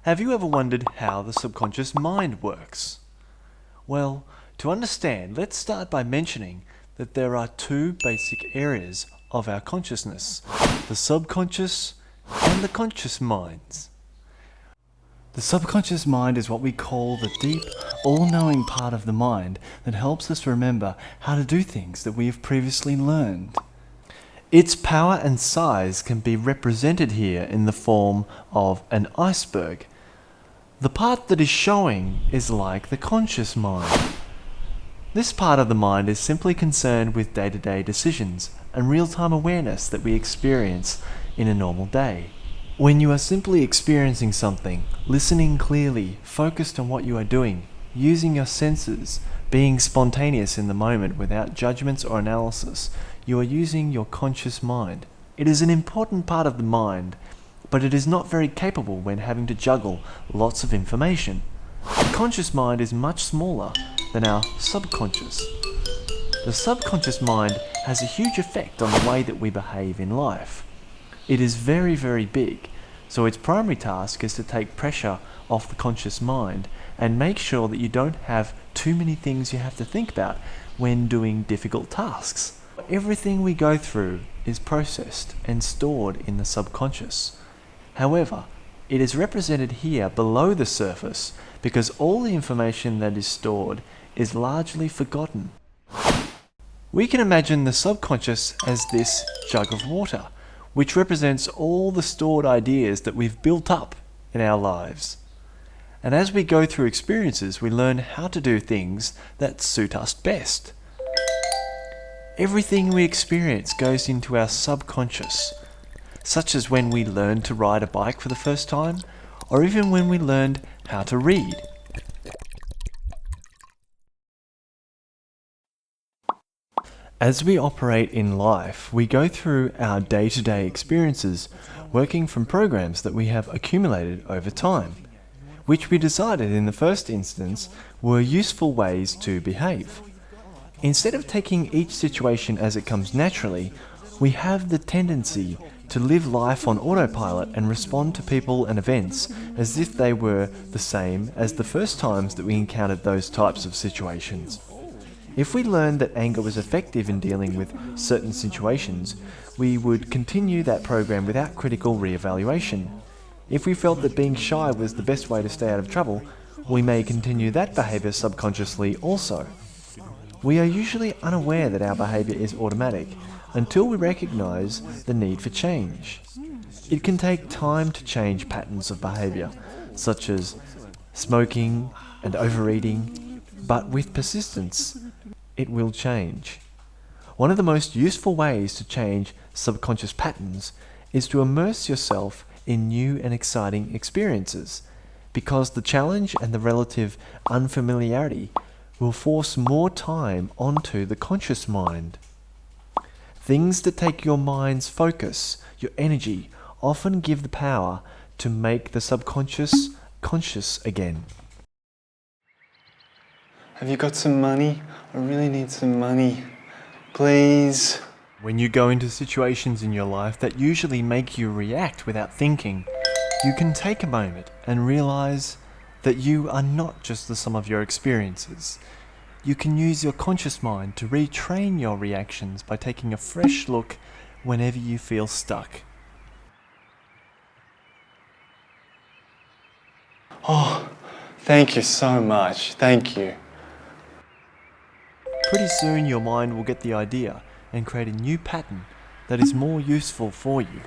Have you ever wondered how the subconscious mind works? Well, to understand, let's start by mentioning that there are two basic areas of our consciousness, the subconscious and the conscious minds. The subconscious mind is what we call the deep, all-knowing part of the mind that helps us remember how to do things that we have previously learned. Its power and size can be represented here in the form of an iceberg. The part that is showing is like the conscious mind. This part of the mind is simply concerned with day-to-day decisions and real-time awareness that we experience in a normal day. When you are simply experiencing something, listening clearly, focused on what you are doing, using your senses, being spontaneous in the moment without judgments or analysis, you are using your conscious mind. It is an important part of the mind, but it is not very capable when having to juggle lots of information. The conscious mind is much smaller than our subconscious. The subconscious mind has a huge effect on the way that we behave in life. It is very, very big, so its primary task is to take pressure off the conscious mind and make sure that you don't have too many things you have to think about when doing difficult tasks. Everything we go through is processed and stored in the subconscious. However, it is represented here below the surface because all the information that is stored is largely forgotten. We can imagine the subconscious as this jug of water, which represents all the stored ideas that we've built up in our lives. And as we go through experiences, we learn how to do things that suit us best. Everything we experience goes into our subconscious, such as when we learned to ride a bike for the first time, or even when we learned how to read. As we operate in life, we go through our day-to-day experiences, working from programs that we have accumulated over time, which we decided in the first instance were useful ways to behave. Instead of taking each situation as it comes naturally, we have the tendency to live life on autopilot and respond to people and events as if they were the same as the first times that we encountered those types of situations. If we learned that anger was effective in dealing with certain situations, we would continue that program without critical re-evaluation. If we felt that being shy was the best way to stay out of trouble, we may continue that behavior subconsciously also. We are usually unaware that our behavior is automatic until we recognize the need for change. It can take time to change patterns of behavior, such as smoking and overeating, but with persistence, it will change. One of the most useful ways to change subconscious patterns is to immerse yourself in new and exciting experiences, because the challenge and the relative unfamiliarity will force more time onto the conscious mind. Things that take your mind's focus, your energy, often give the power to make the subconscious conscious again. Have you got some money? I really need some money. Please. When you go into situations in your life that usually make you react without thinking, you can take a moment and realize that you are not just the sum of your experiences. You can use your conscious mind to retrain your reactions by taking a fresh look whenever you feel stuck. Oh, thank you so much. Thank you. Pretty soon your mind will get the idea and create a new pattern that is more useful for you.